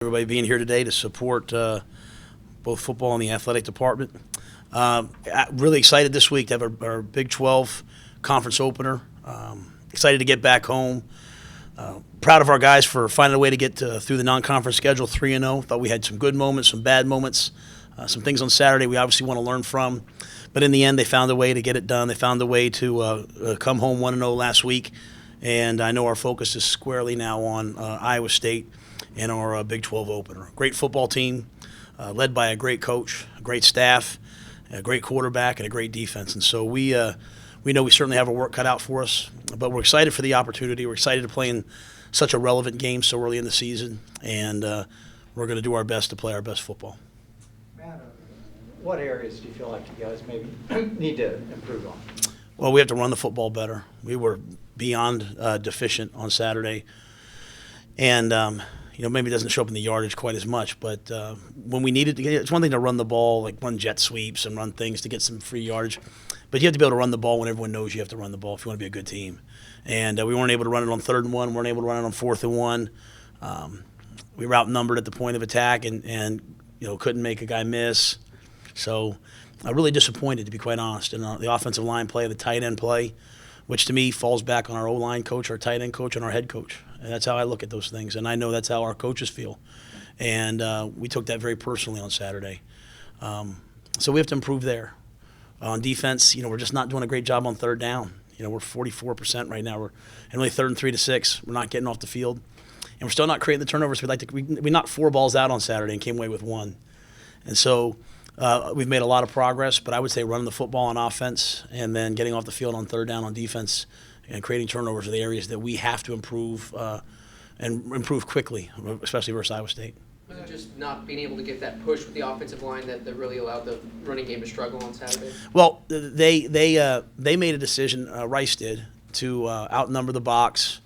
Everybody being here today to support both football and the athletic department. Really excited this week to have our Big 12 conference opener. Excited to get back home. Proud of our guys for finding a way to get through the non-conference schedule 3-0. Thought we had some good moments, some bad moments, some things on Saturday we obviously want to learn from. But in the end, they found a way to get it done. They found a way to come home 1-0 last week. And I know our focus is squarely now on Iowa State and our Big 12 opener. Great football team, led by a great coach, a great staff, a great quarterback, and a great defense. And so we know we certainly have our work cut out for us, but we're excited for the opportunity. We're excited to play in such a relevant game so early in the season, and we're going to do our best to play our best football. Matt, what areas do you feel like you guys maybe need to improve on? Well, we have to run the football better. We were beyond deficient on Saturday, and maybe it doesn't show up in the yardage quite as much, but when we needed to get it, it's one thing to run the ball, like run jet sweeps and run things to get some free yardage, but you have to be able to run the ball when everyone knows you have to run the ball if you want to be a good team. And we weren't able to run it on 3rd and 1, weren't able to run it on 4th and 1. We were outnumbered at the point of attack and couldn't make a guy miss. So really disappointed, to be quite honest, in the offensive line play, the tight end play, which to me falls back on our O-line coach, our tight end coach, and our head coach. And that's how I look at those things, and I know that's how our coaches feel. And we took that very personally on Saturday. So we have to improve there. On defense, we're just not doing a great job on 3rd down. We're 44% right now. We're only 3rd and 3 to 6. We're not getting off the field, and we're still not creating the turnovers. We knocked 4 balls out on Saturday and came away with 1. And so we've made a lot of progress, but I would say running the football on offense and then getting off the field on 3rd down on defense and creating turnovers are the areas that we have to improve and improve quickly, especially versus Iowa State. Was it just not being able to get that push with the offensive line that really allowed the running game to struggle on Saturday? Well, they made a decision, Rice did, to outnumber the box,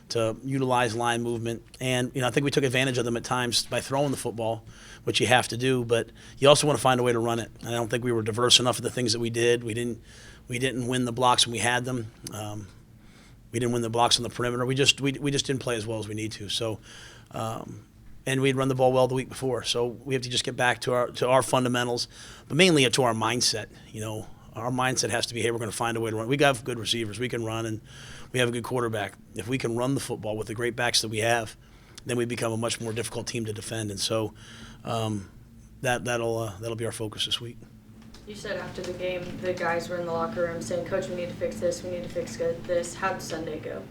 to utilize line movement. And, I think we took advantage of them at times by throwing the football, which you have to do. But you also want to find a way to run it. And I don't think we were diverse enough of the things that we did. We didn't win the blocks when we had them. We didn't win the blocks on the perimeter. We just didn't play as well as we need to. So, and we'd run the ball well the week before. So we have to just get back to our fundamentals, but mainly to our mindset. Our mindset has to be, hey, we're going to find a way to run. We got good receivers. We can run, and we have a good quarterback. If we can run the football with the great backs that we have, then we become a much more difficult team to defend. And so that'll be our focus this week. You said after the game, the guys were in the locker room saying, "Coach, we need to fix this. We need to fix this." How did Sunday go?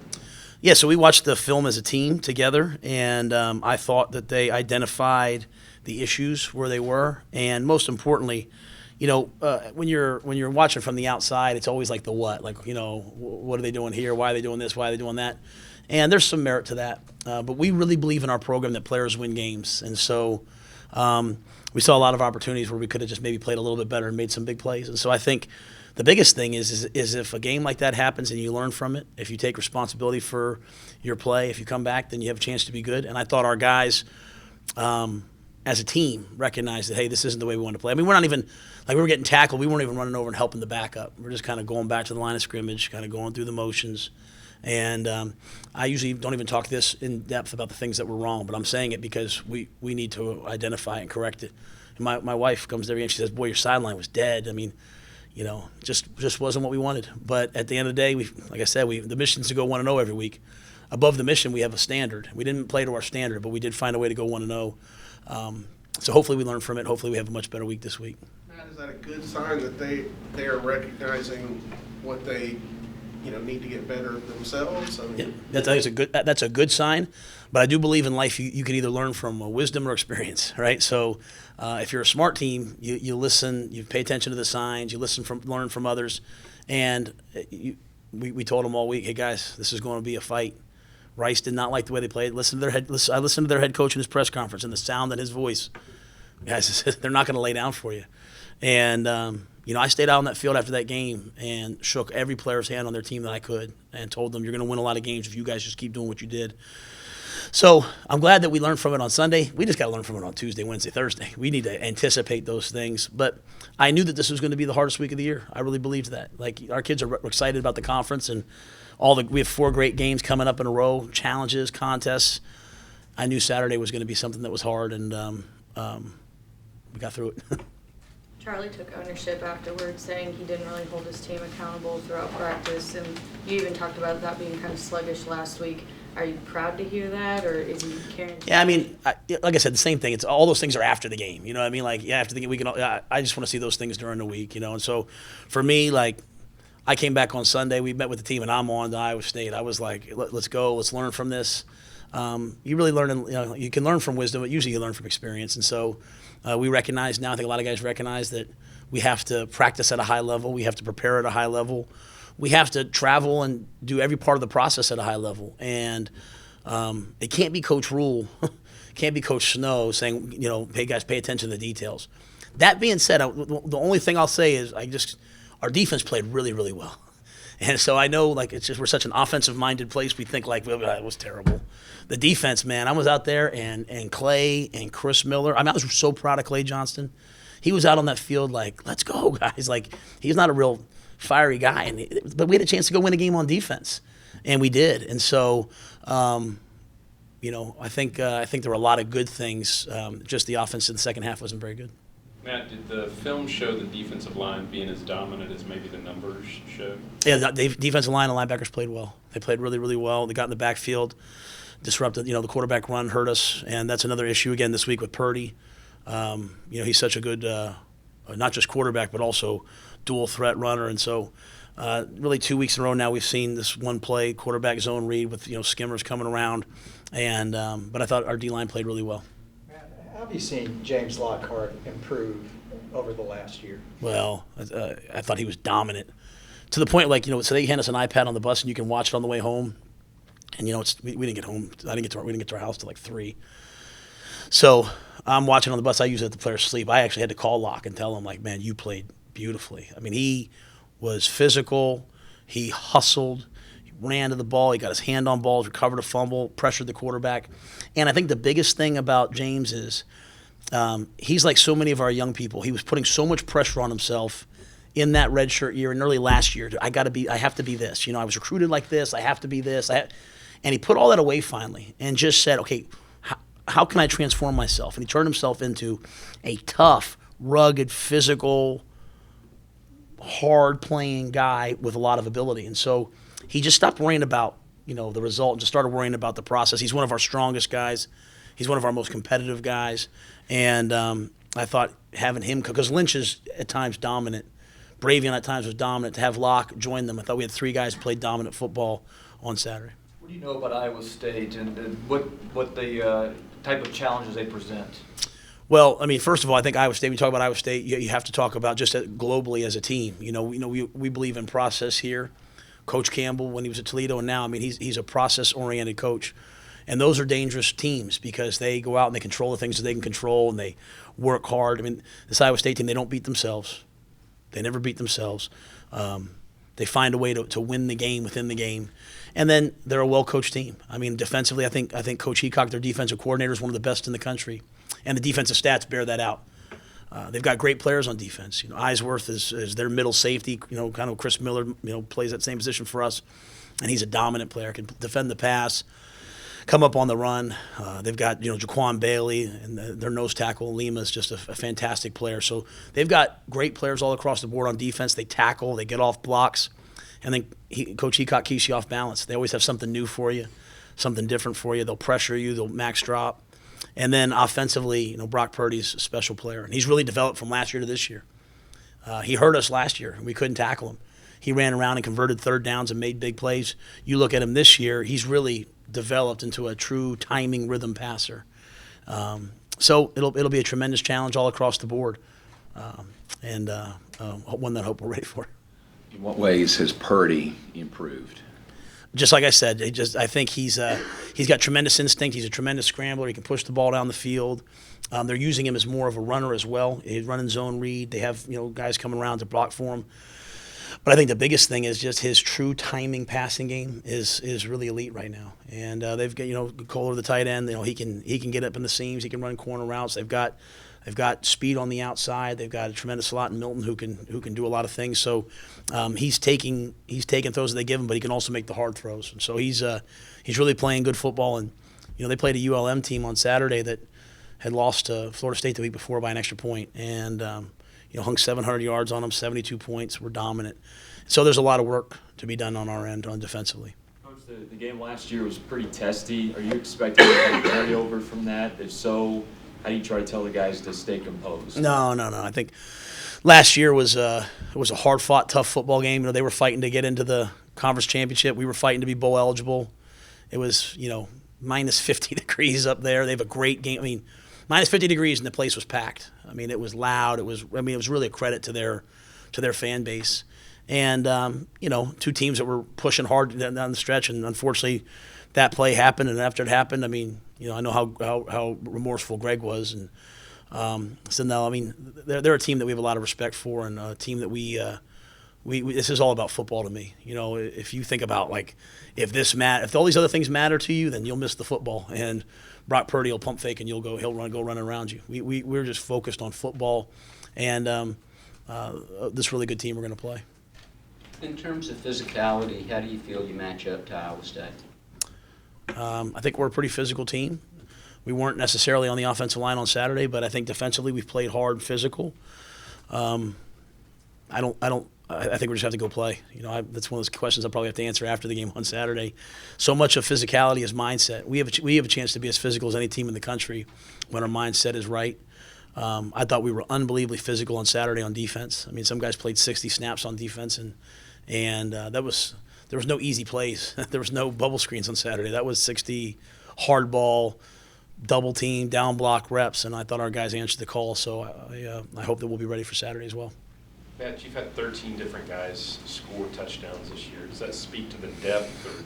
Yeah, so we watched the film as a team together, and I thought that they identified the issues where they were, and most importantly, when you're watching from the outside, it's always like the what, what are they doing here? Why are they doing this? Why are they doing that? And there's some merit to that, but we really believe in our program that players win games, and so we saw a lot of opportunities where we could have just maybe played a little bit better and made some big plays. And so I think the biggest thing is if a game like that happens and you learn from it, if you take responsibility for your play, if you come back, then you have a chance to be good. And I thought our guys, as a team, recognized that, hey, this isn't the way we want to play. I mean, we're not even – we were getting tackled. We weren't even running over and helping the backup. We're just kind of going back to the line of scrimmage, kind of going through the motions. And I usually don't even talk this in depth about the things that were wrong, but I'm saying it because we need to identify and correct it. And my wife comes every game and she says, "Boy, your sideline was dead." I mean, just wasn't what we wanted. But at the end of the day, like I said, the mission is to go 1-0 every week. Above the mission, we have a standard. We didn't play to our standard, but we did find a way to go 1-0. So hopefully we learn from it. Hopefully we have a much better week this week. Matt, is that a good sign that they are recognizing what they need to get better themselves? Yeah, that's a good sign. But I do believe in life you can either learn from wisdom or experience, right? So if you're a smart team, you listen, you pay attention to the signs, you learn from others, and we told them all week, hey guys, this is going to be a fight. Rice did not like the way they played. I listened to their head coach in his press conference and the sound in his voice. Guys, they're not going to lay down for you. And I stayed out on that field after that game and shook every player's hand on their team that I could and told them, you're going to win a lot of games if you guys just keep doing what you did. So I'm glad that we learned from it on Sunday. We just got to learn from it on Tuesday, Wednesday, Thursday. We need to anticipate those things. But I knew that this was going to be the hardest week of the year. I really believed that. Our kids are excited about the conference, and we have 4 great games coming up in a row, challenges, contests. I knew Saturday was going to be something that was hard, and we got through it. Charlie took ownership afterwards, saying he didn't really hold his team accountable throughout practice, and you even talked about that being kind of sluggish last week. Are you proud to hear that, or is he carrying? Yeah, I mean, like I said, the same thing. It's all those things are after the game. You know what I mean? Like, yeah, after the game, we can. I just want to see those things during the week. You know, and so for me, like, I came back on Sunday. We met with the team, and I'm on to Iowa State. I was like, let's go. Let's learn from this. You really learn. You can learn from wisdom, but usually you learn from experience. And so we recognize now. I think a lot of guys recognize that we have to practice at a high level. We have to prepare at a high level. We have to travel and do every part of the process at a high level. And it can't be Coach Rhule, can't be Coach Snow saying, hey guys, pay attention to the details. That being said, the only thing I'll say is our defense played really, really well. And so I know, like, it's just we're such an offensive-minded place. We think, like, well, it was terrible. The defense, man, I was out there, and Clay and Chris Miller. I mean, I was so proud of Clay Johnston. He was out on that field like, let's go, guys. Like, he's not a real fiery guy, but we had a chance to go win a game on defense, and we did. And so, I think there were a lot of good things. Just the offense in the second half wasn't very good. Matt, did the film show the defensive line being as dominant as maybe the numbers showed? Yeah, the defensive line and linebackers played well. They played really, really well. They got in the backfield, disrupted. The quarterback run hurt us, and that's another issue again this week with Purdy. He's such a good, not just quarterback, but also dual threat runner. And so, really 2 weeks in a row now we've seen this one play quarterback zone read with skimmers coming around, and but I thought our D line played really well. How have you seen James Lockhart improve over the last year? Well, I thought he was dominant to the point, so they hand us an iPad on the bus and you can watch it on the way home. And we didn't get home. We didn't get to our house till like 3. So I'm watching on the bus. I use it to players sleep. I actually had to call Locke and tell him, like, man, you played beautifully. I mean, he was physical. He hustled. He ran to the ball. He got his hand on balls, recovered a fumble, pressured the quarterback. And I think the biggest thing about James is he's like so many of our young people. He was putting so much pressure on himself in that redshirt year and early last year. I have to be this. I was recruited like this. I have to be this. And he put all that away finally and just said, okay, how can I transform myself? And he turned himself into a tough, rugged, physical, hard-playing guy with a lot of ability. And so he just stopped worrying about, the result and just started worrying about the process. He's one of our strongest guys. He's one of our most competitive guys. And I thought having him, because Lynch is at times dominant, Bravion at times was dominant, to have Locke join them. I thought we had 3 guys who played dominant football on Saturday. What do you know about Iowa State and what the type of challenges they present? Well, I mean, first of all, I think Iowa State, we talk about Iowa State, you have to talk about just globally as a team. We believe in process here. Coach Campbell, when he was at Toledo, and now, I mean, he's a process-oriented coach. And those are dangerous teams because they go out and they control the things that they can control and they work hard. I mean, this Iowa State team, they don't beat themselves. They never beat themselves. They find a way to win the game within the game. And then they're a well-coached team. I mean, defensively, I think Coach Heacock, their defensive coordinator, is one of the best in the country. And the defensive stats bear that out. They've got great players on defense. Eisworth is their middle safety. Kind of Chris Miller, plays that same position for us. And he's a dominant player, can defend the pass, come up on the run. They've got, Jaquan Bailey, and their nose tackle, Lima, is just a fantastic player. So they've got great players all across the board on defense. They tackle, they get off blocks. And then Coach Heacock keeps you off balance. They always have something new for you, something different for you. They'll pressure you. They'll max drop. And then offensively, Brock Purdy's a special player. And he's really developed from last year to this year. He hurt us last year, and we couldn't tackle him. He ran around and converted third downs and made big plays. You look at him this year, he's really developed into a true timing rhythm passer. So it'll be a tremendous challenge all across the board, and one that I hope we're ready for. In what ways has Purdy improved? Just like I said, I think he's got tremendous instinct. He's a tremendous scrambler. He can push the ball down the field. They're using him as more of a runner as well. He's running zone read. They have guys coming around to block for him. But I think the biggest thing is just his true timing passing game is really elite right now. And they've got Kohler, the tight end. He can get up in the seams. He can run corner routes. They've got speed on the outside. They've got a tremendous slot in Milton who can do a lot of things. So he's taking throws that they give him, but he can also make the hard throws. And so he's really playing good football. And they played a ULM team on Saturday that had lost to Florida State the week before by an extra point, and hung 700 yards on them, 72 points, were dominant. So there's a lot of work to be done on our end on defensively. Coach, the game last year was pretty testy. Are you expecting any carryover from that? If so, how do you try to tell the guys to stay composed? No. I think last year was it was a hard-fought, tough football game. They were fighting to get into the conference championship. We were fighting to be bowl eligible. It was minus 50 degrees up there. They have a great game. I mean, minus 50 degrees and the place was packed. I mean, it was loud. It was really a credit to their fan base. And two teams that were pushing hard down the stretch, and unfortunately, that play happened. And after it happened, I mean, I know how remorseful Greg was, and so no, I mean, they're a team that we have a lot of respect for, and a team that we this is all about football to me. If you think about if all these other things matter to you, then you'll miss the football. And Brock Purdy will pump fake, and he'll go running around you. We're just focused on football, and this really good team we're going to play. In terms of physicality, how do you feel you match up to Iowa State? I think we're a pretty physical team. We weren't necessarily on the offensive line on Saturday, but I think defensively we've played hard, physical. I think we just have to go play. That's one of those questions I'll probably have to answer after the game on Saturday. So much of physicality is mindset. We have a chance to be as physical as any team in the country when our mindset is right. I thought we were unbelievably physical on Saturday on defense. I mean, some guys played 60 snaps on defense, and there was no easy plays. There was no bubble screens on Saturday. That was 60 hard ball, double team, down block reps, and I thought our guys answered the call. So I hope that we'll be ready for Saturday as well. Matt, you've had 13 different guys score touchdowns this year. Does that speak to the depth or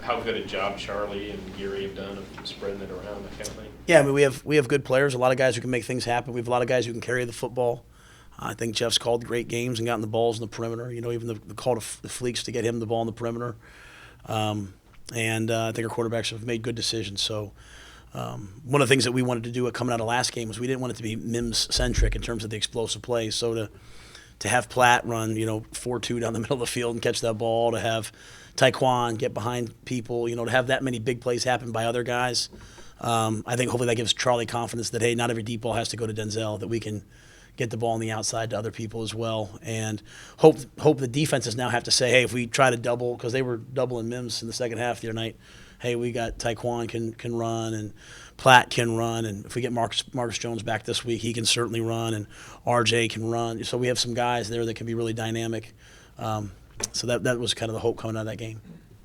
how good a job Charlie and Gary have done of spreading it around, that kind of thing? Yeah, I mean, we have good players, a lot of guys who can make things happen. We have a lot of guys who can carry the football. I think Jeff's called great games and gotten the balls in the perimeter. Even the call to the Fleeks to get him the ball in the perimeter. And I think our quarterbacks have made good decisions. So one of the things that we wanted to do coming out of last game was we didn't want it to be Mims-centric in terms of the explosive plays. So to have Platt run 4-2 down the middle of the field and catch that ball, to have Taekwon get behind people, to have that many big plays happen by other guys. I think hopefully that gives Charlie confidence that, hey, not every deep ball has to go to Denzel, that we can get the ball on the outside to other people as well. And hope the defenses now have to say, hey, if we try to double, because they were doubling Mims in the second half the other night, hey, we got Taekwon can run, and Platt can run, and if we get Marcus Jones back this week, he can certainly run, and RJ can run. So we have some guys there that can be really dynamic. So that was kind of the hope coming out of that game.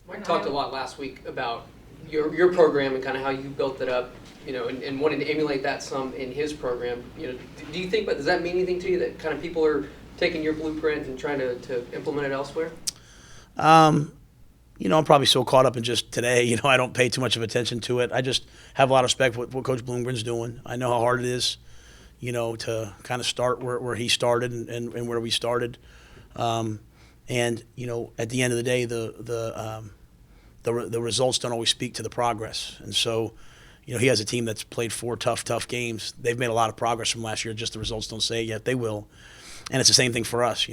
Mike talked a lot last week about your program and kind of how you built it up, and wanting to emulate that some in his program. Do you think, but does that mean anything to you that kind of people are taking your blueprint and trying to implement it elsewhere? I'm probably so caught up in just today, I don't pay too much of attention to it. I just have a lot of respect for what Coach Bloomgren's doing. I know how hard it is, to kind of start where he started and where we started. And at the end of the day, the results don't always speak to the progress. And so, he has a team that's played 4 tough games. They've made a lot of progress from last year. Just the results don't say it yet. They will. And it's the same thing for us.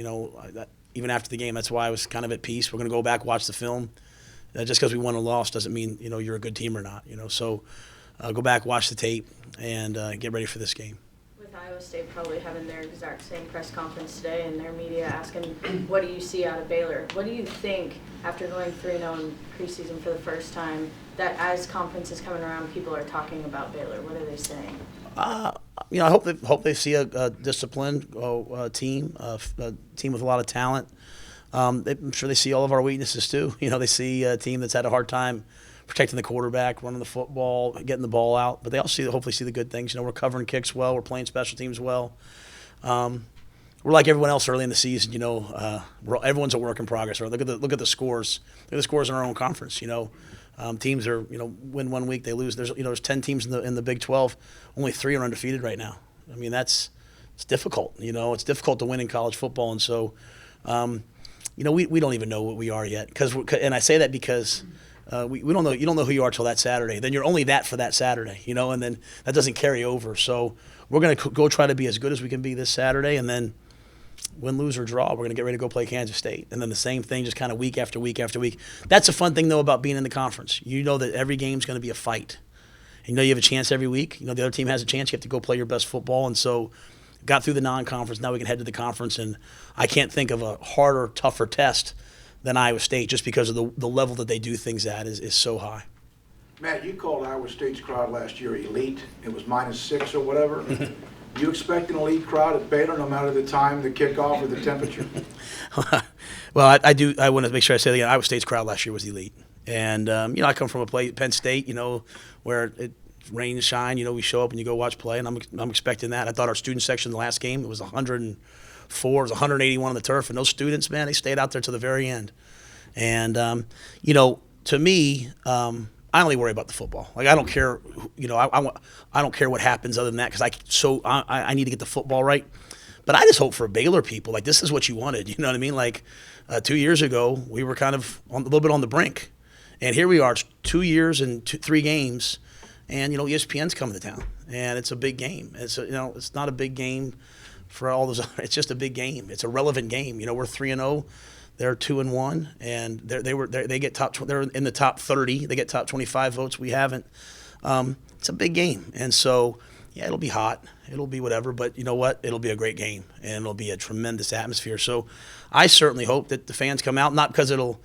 Even after the game, that's why I was kind of at peace. We're going to go back, watch the film. Just because we won or lost doesn't mean you're a good team or not. So go back, watch the tape, and get ready for this game. With Iowa State probably having their exact same press conference today, and their media asking, what do you see out of Baylor? What do you think, after going 3-0 in preseason for the first time, that as conference is coming around, people are talking about Baylor? What are they saying? I hope they see a disciplined team, a team with a lot of talent. I'm sure they see all of our weaknesses too. They see a team that's had a hard time protecting the quarterback, running the football, getting the ball out. But they also hopefully see the good things. We're covering kicks well. We're playing special teams well. We're like everyone else early in the season. Everyone's a work in progress. Right? Look at the scores. Look at the scores in our own conference. Teams are win one week, they lose. There's 10 teams in the Big 12. Only 3 are undefeated right now. I mean, it's difficult. It's difficult to win in college football, and so we don't even know what we are yet. And I say that because we don't know. You don't know who you are till that Saturday. Then you're only that for that Saturday. And then that doesn't carry over. So we're going to go try to be as good as we can be this Saturday, and then win, lose, or draw, we're going to get ready to go play Kansas State. And then the same thing just kind of week after week after week. That's a fun thing, though, about being in the conference. You know that every game's going to be a fight. You know you have a chance every week. You know the other team has a chance. You have to go play your best football. And so got through the non-conference. Now we can head to the conference. And I can't think of a harder, tougher test than Iowa State just because of the level that they do things at is so high. Matt, you called Iowa State's crowd last year elite. It was -6 or whatever. Do you expect an elite crowd at Baylor no matter the time, the kickoff, or the temperature? Well, I do. I want to make sure I say that again. Iowa State's crowd last year was elite. And, I come from a place, Penn State, where it rain and shine. We show up and you go watch play, and I'm expecting that. I thought our student section in the last game, it was 104, it was 181 on the turf. And those students, man, they stayed out there to the very end. And, to me, I only worry about the football. Like I don't care, I don't care what happens other than that because I need to get the football right. But I just hope for Baylor people, like this is what you wanted. You know what I mean? Like 2 years ago, we were kind of a little bit on the brink, and here we are, 2 years and 3 games, and ESPN's coming to town, and it's a big game. It's not a big game for all those. It's just a big game. It's a relevant game. We're 3-0. They're 2-1, and they get they're in the top 30. They get top 25 votes. We haven't. It's a big game, and so yeah, it'll be hot. It'll be whatever, but you know what? It'll be a great game, and it'll be a tremendous atmosphere. So I certainly hope that the fans come out, not because it'll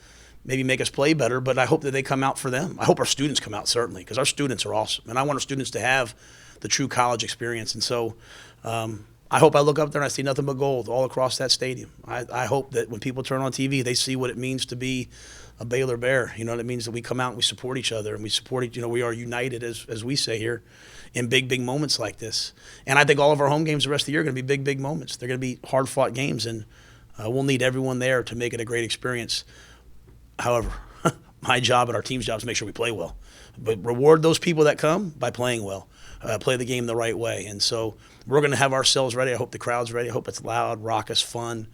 maybe make us play better, but I hope that they come out for them. I hope our students come out, certainly, because our students are awesome, and I want our students to have the true college experience. And so I hope I look up there and I see nothing but gold all across that stadium. I hope that when people turn on TV, they see what it means to be a Baylor Bear. It means that we come out and we support each other, and we support we are united, as we say here, in big moments like this. And I think all of our home games the rest of the year are going to be big moments. They're going to be hard-fought games, and we'll need everyone there to make it a great experience. However, my job and our team's job is to make sure we play well. But reward those people that come by playing well. Play the game the right way. And so we're going to have ourselves ready. I hope the crowd's ready. I hope it's loud, raucous, fun.